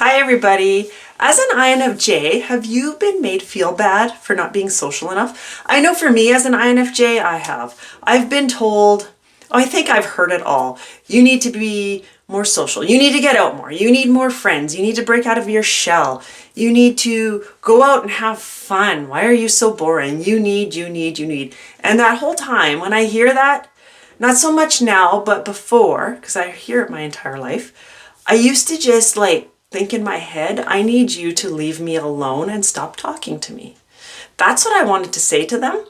Hi everybody. As an INFJ, have you been made feel bad for not being social enough? I know for me as an INFJ, I have. I've been told, I think I've heard it all. You need to be more social. You need to get out more. You need more friends. You need to break out of your shell. You need to go out and have fun. Why are you so boring? You need. And that whole time when I hear that, not so much now, but before, because I hear it my entire life, I used to just think in my head, I need you to leave me alone and stop talking to me. That's what I wanted to say to them.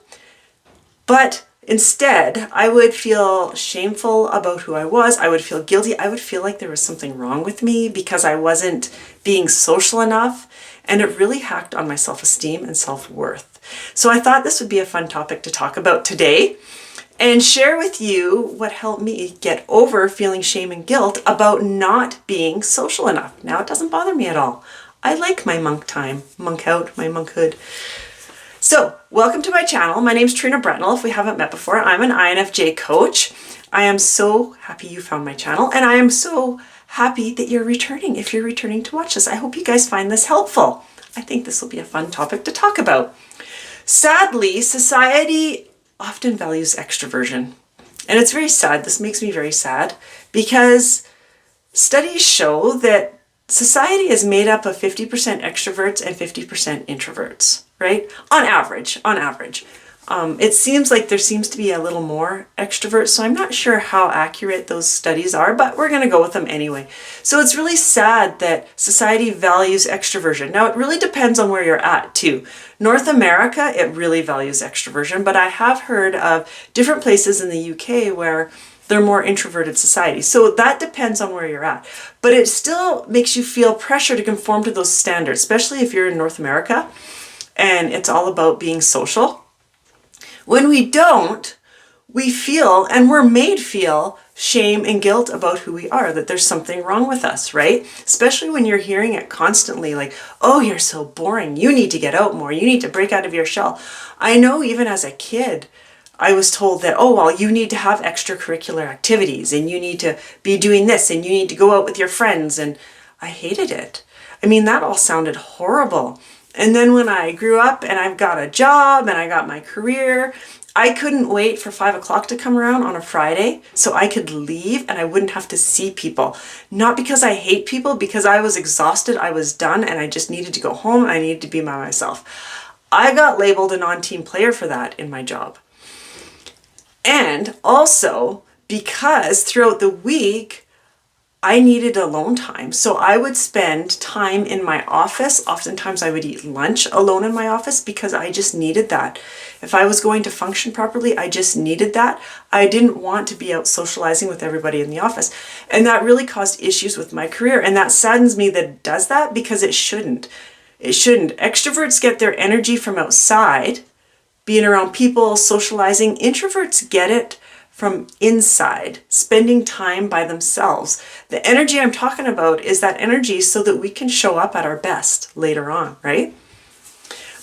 But instead, I would feel shameful about who I was. I would feel guilty. I would feel like there was something wrong with me because I wasn't being social enough. And it really hacked on my self-esteem and self-worth. So I thought this would be a fun topic to talk about today and share with you what helped me get over feeling shame and guilt about not being social enough. Now it doesn't bother me at all. I like my monk time, monk out, my monkhood. So welcome to my channel. My name's Trina Bretnell. If we haven't met before, I'm an INFJ coach. I am so happy you found my channel, and I am so happy that you're returning. If you're returning to watch this, I hope you guys find this helpful. I think this will be a fun topic to talk about. Sadly, society often values extroversion. And it's very sad. This makes me very sad because studies show that society is made up of 50% extroverts and 50% introverts, right? On average. It seems like there seems to be a little more extroverts, so I'm not sure how accurate those studies are, but we're going to go with them anyway. So it's really sad that society values extroversion. Now, it really depends on where you're at, too. North America, it really values extroversion, but I have heard of different places in the UK where they're more introverted societies. So that depends on where you're at. But it still makes you feel pressure to conform to those standards, especially if you're in North America and it's all about being social. When we don't, we feel, and we're made feel, shame and guilt about who we are, that there's something wrong with us, right? Especially when you're hearing it constantly, like, oh, you're so boring. You need to get out more. You need to break out of your shell. I know even as a kid, I was told that, oh, well, you need to have extracurricular activities and you need to be doing this and you need to go out with your friends. And I hated it. I mean, that all sounded horrible. And then when I grew up and I've got a job and I got my career, I couldn't wait for 5 o'clock to come around on a Friday so I could leave and I wouldn't have to see people. Not because I hate people, because I was exhausted, I was done, and I just needed to go home and I needed to be by myself. I got labeled a non-team player for that in my job. And also because throughout the week, I needed alone time. So I would spend time in my office. Oftentimes I would eat lunch alone in my office because I just needed that. If I was going to function properly, I just needed that. I didn't want to be out socializing with everybody in the office. And that really caused issues with my career. And that saddens me that it does that because it shouldn't. It shouldn't. Extroverts get their energy from outside, being around people, socializing. Introverts get it from inside, spending time by themselves. The energy I'm talking about is that energy so that we can show up at our best later on, right?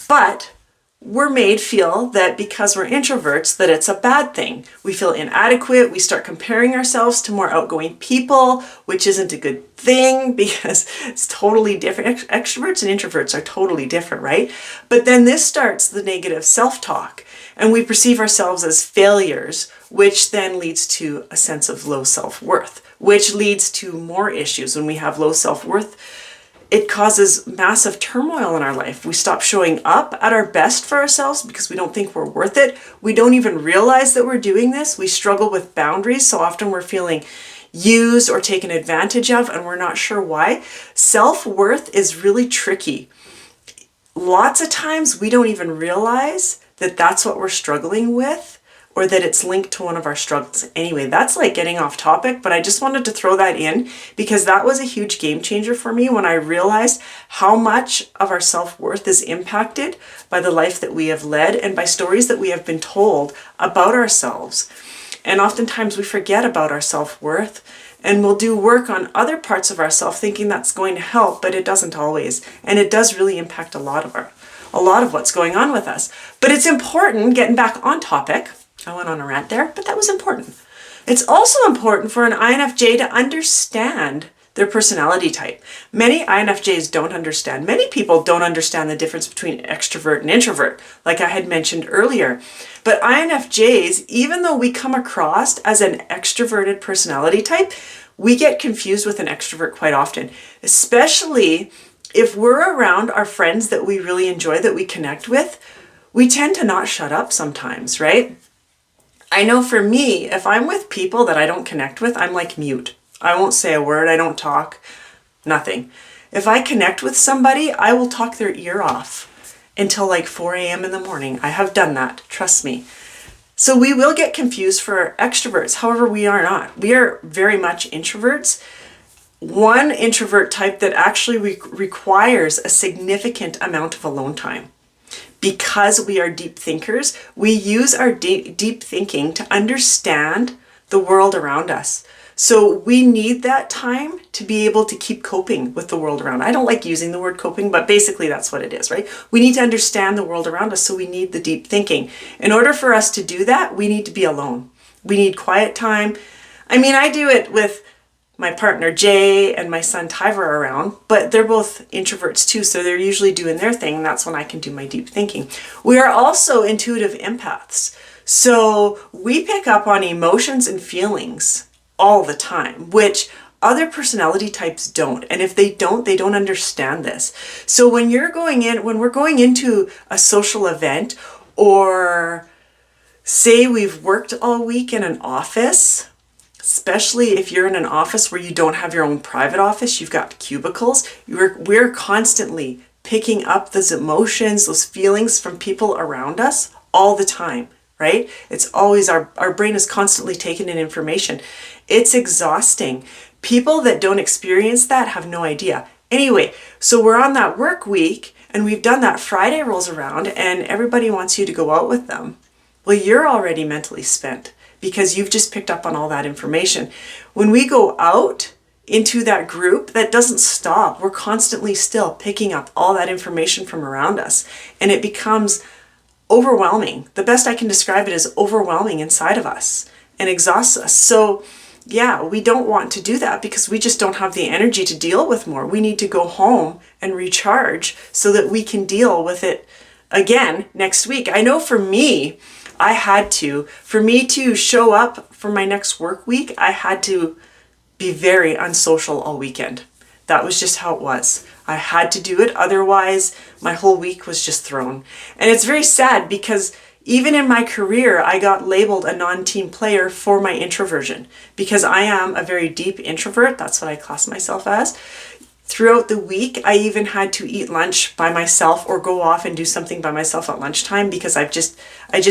But we're made feel that because we're introverts that it's a bad thing. We feel inadequate. We start comparing ourselves to more outgoing people, which isn't a good thing because it's totally different. Extroverts and introverts are totally different, right? But then this starts the negative self-talk and we perceive ourselves as failures, which then leads to a sense of low self-worth, which leads to more issues. When we have low self-worth, it causes massive turmoil in our life. We stop showing up at our best for ourselves because we don't think we're worth it. We don't even realize that we're doing this. We struggle with boundaries. So often we're feeling used or taken advantage of, and we're not sure why. Self-worth is really tricky. Lots of times we don't even realize that that's what we're struggling with, or that it's linked to one of our struggles. Anyway, that's like getting off topic, but I just wanted to throw that in because that was a huge game changer for me when I realized how much of our self-worth is impacted by the life that we have led and by stories that we have been told about ourselves. And oftentimes we forget about our self-worth and we'll do work on other parts of ourselves thinking that's going to help, but it doesn't always. And it does really impact a lot of what's going on with us. But it's important, getting back on topic, I went on a rant there, but that was important. It's also important for an INFJ to understand their personality type. Many INFJs don't understand. Many people don't understand the difference between extrovert and introvert, like I had mentioned earlier. But INFJs, even though we come across as an extroverted personality type, we get confused with an extrovert quite often, especially if we're around our friends that we really enjoy, that we connect with. We tend to not shut up sometimes, right? I know for me, if I'm with people that I don't connect with, I'm like mute. I won't say a word, I don't talk, nothing. If I connect with somebody, I will talk their ear off until like 4 a.m. in the morning. I have done that, trust me. So we will get confused for extroverts. However, we are not. We are very much introverts. One introvert type that actually requires a significant amount of alone time. Because we are deep thinkers, we use our deep thinking to understand the world around us. So we need that time to be able to keep coping with the world around. I don't like using the word coping, but basically that's what it is, right? We need to understand the world around us, so we need the deep thinking. In order for us to do that, we need to be alone. We need quiet time. I mean, I do it with my partner Jay and my son Tyver around, but they're both introverts too, so they're usually doing their thing, and that's when I can do my deep thinking. We are also intuitive empaths, so we pick up on emotions and feelings all the time, which other personality types don't. And if they don't understand this. So when we're going into a social event, or say we've worked all week in an office, especially if you're in an office where you don't have your own private office, you've got cubicles, we're constantly picking up those emotions, those feelings from people around us all the time, right? It's always, our brain is constantly taking in information. It's exhausting. People that don't experience that have no idea. Anyway, so we're on that work week and we've done that. Friday rolls around and everybody wants you to go out with them. Well, you're already mentally spent, because you've just picked up on all that information. When we go out into that group, that doesn't stop. We're constantly still picking up all that information from around us, and it becomes overwhelming. The best I can describe it is overwhelming inside of us and exhausts us. So yeah, we don't want to do that because we just don't have the energy to deal with more. We need to go home and recharge so that we can deal with it again next week. I know for me, for me to show up for my next work week, I had to be very unsocial all weekend. That was just how it was. I had to do it. Otherwise, my whole week was just thrown. And it's very sad because even in my career, I got labeled a non-team player for my introversion, because I am a very deep introvert. That's what I class myself as. Throughout the week, I even had to eat lunch by myself or go off and do something by myself at lunchtime, because I just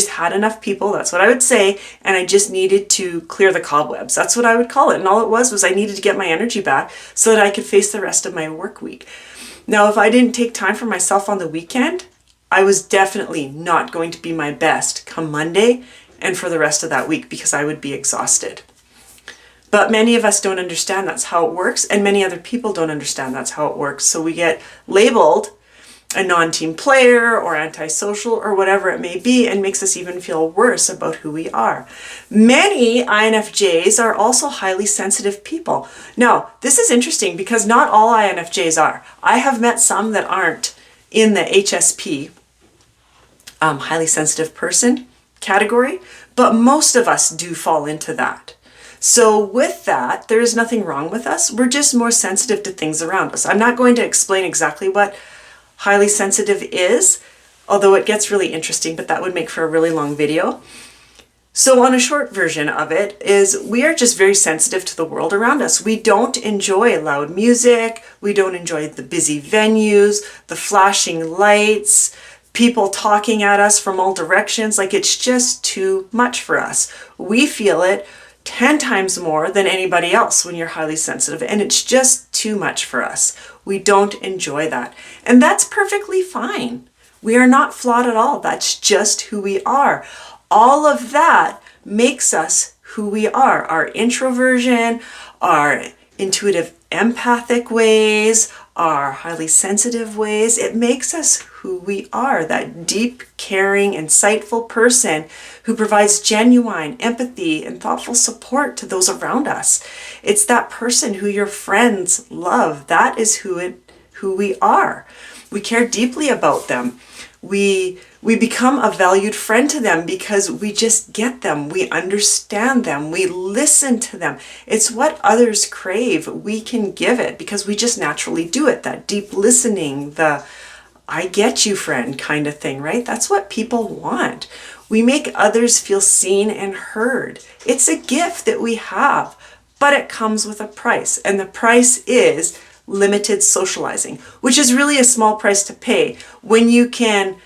had enough people, that's what I would say, and I just needed to clear the cobwebs. That's what I would call it. And all it was I needed to get my energy back so that I could face the rest of my work week. Now, if I didn't take time for myself on the weekend, I was definitely not going to be my best come Monday and for the rest of that week, because I would be exhausted. But many of us don't understand that's how it works, and many other people don't understand that's how it works. So we get labeled a non-team player or antisocial or whatever it may be, and makes us even feel worse about who we are. Many INFJs are also highly sensitive people. Now, this is interesting because not all INFJs are. I have met some that aren't in the HSP, highly sensitive person category, but most of us do fall into that. So with that, there is nothing wrong with us. We're just more sensitive to things around us. I'm not going to explain exactly what highly sensitive is, although it gets really interesting, but that would make for a really long video. So on a short version of it is, we are just very sensitive to the world around us. We don't enjoy loud music. We don't enjoy the busy venues, the flashing lights, people talking at us from all directions. Like, it's just too much for us. We feel it 10 times more than anybody else when you're highly sensitive, and it's just too much for us. We don't enjoy that. And that's perfectly fine. We are not flawed at all. That's just who we are. All of that makes us who we are. Our introversion, our intuitive empathic ways, our highly sensitive ways. It makes us who we are, that deep, caring, insightful person who provides genuine empathy and thoughtful support to those around us. It's that person who your friends love. That is who we are. We care deeply about them. We become a valued friend to them because we just get them. We understand them. We listen to them. It's what others crave. We can give it because we just naturally do it. That deep listening, the I get you friend kind of thing, right? That's what people want. We make others feel seen and heard. It's a gift that we have, but it comes with a price. And the price is limited socializing, which is really a small price to pay when you can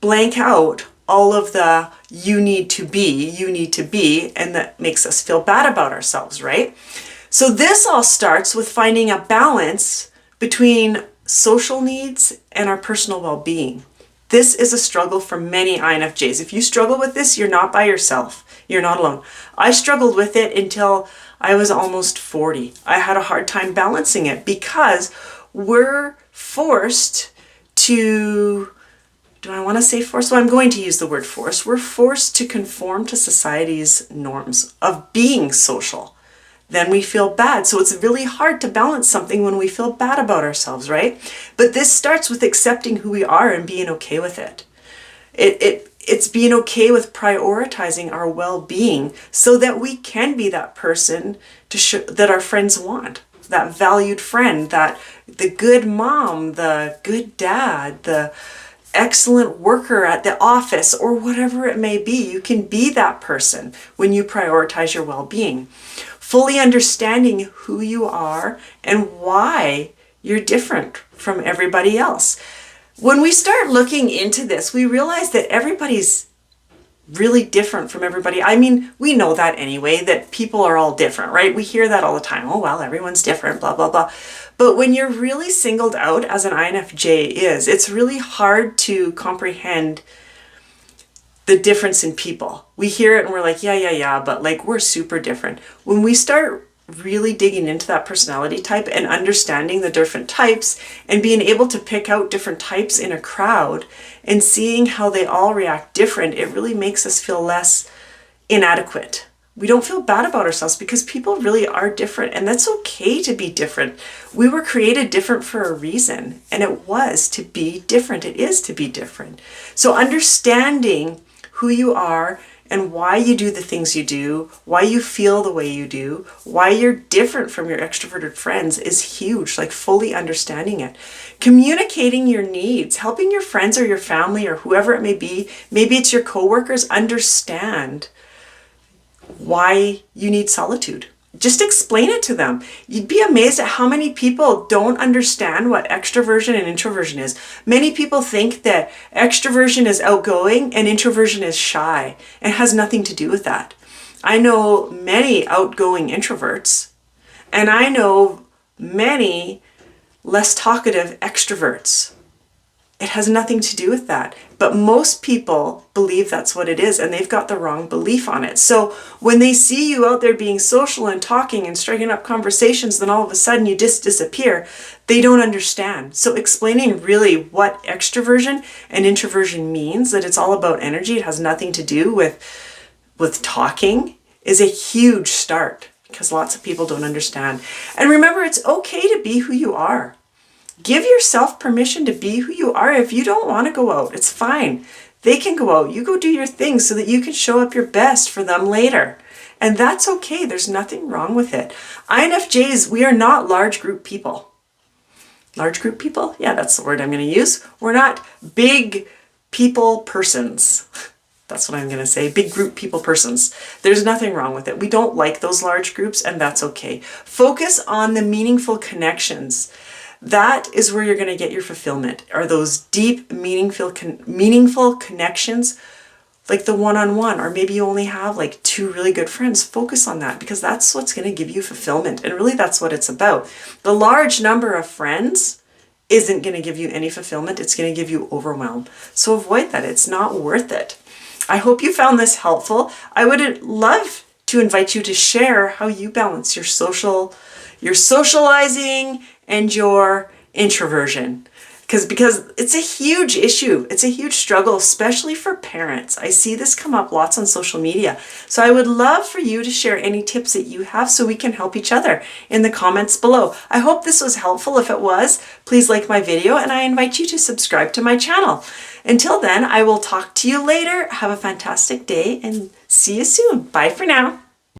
blank out all of the you need to be, and that makes us feel bad about ourselves, right? So this all starts with finding a balance between social needs and our personal well-being. This is a struggle for many INFJs. If you struggle with this, you're not by yourself. You're not alone. I struggled with it until I was almost 40. I had a hard time balancing it because we're forced to, do I want to say forced? Well, I'm going to use the word forced. We're forced to conform to society's norms of being social. Then we feel bad. So it's really hard to balance something when we feel bad about ourselves, right? But this starts with accepting who we are and being okay with it. It's being okay with prioritizing our well-being so that we can be that person that our friends want, that valued friend, that the good mom, the good dad, the excellent worker at the office, or whatever it may be. You can be that person when you prioritize your well-being. Fully understanding who you are and why you're different from everybody else. When we start looking into this, we realize that everybody's really different from everybody. I mean, we know that anyway, that people are all different, right? We hear that all the time. Oh, well, everyone's different, blah, blah, blah. But when you're really singled out as an INFJ it's really hard to comprehend the difference in people. We hear it and we're like, yeah, but like we're super different. When we start really digging into that personality type and understanding the different types and being able to pick out different types in a crowd and seeing how they all react different, it really makes us feel less inadequate. We don't feel bad about ourselves because people really are different, and that's okay to be different. We were created different for a reason, and it was to be different. It is to be different. So understanding who you are and why you do the things you do, why you feel the way you do, why you're different from your extroverted friends is huge, like fully understanding it. Communicating your needs, helping your friends or your family or whoever it may be, maybe it's your coworkers, understand why you need solitude. Just explain it to them. You'd be amazed at how many people don't understand what extroversion and introversion is. Many people think that extroversion is outgoing and introversion is shy, and has nothing to do with that. I know many outgoing introverts, and I know many less talkative extroverts. It has nothing to do with that. But most people believe that's what it is, and they've got the wrong belief on it. So when they see you out there being social and talking and striking up conversations, then all of a sudden you just disappear. They don't understand. So explaining really what extroversion and introversion means, that it's all about energy, it has nothing to do with talking, is a huge start, because lots of people don't understand. And remember, it's okay to be who you are. Give yourself permission to be who you are. If you don't want to go out, it's fine. They can go out. You go do your thing so that you can show up your best for them later. And that's okay. There's nothing wrong with it. INFJs, we are not large group people. Large group people? Yeah, that's the word I'm going to use. We're not big people persons. That's what I'm going to say. Big group people persons. There's nothing wrong with it. We don't like those large groups, and that's okay. Focus on the meaningful connections. That is where you're going to get your fulfillment, are those deep, meaningful connections, like the one-on-one, or maybe you only have like 2 really good friends. Focus on that, because that's what's going to give you fulfillment. And really that's what it's about. The large number of friends isn't going to give you any fulfillment. It's going to give you overwhelm. So avoid that. It's not worth it. I hope you found this helpful. I would love to invite you to share how you balance your socializing and your introversion. Because it's a huge issue. It's a huge struggle, especially for parents. I see this come up lots on social media. So I would love for you to share any tips that you have so we can help each other in the comments below. I hope this was helpful. If it was, please like my video and I invite you to subscribe to my channel. Until then, I will talk to you later. Have a fantastic day and see you soon. Bye for now.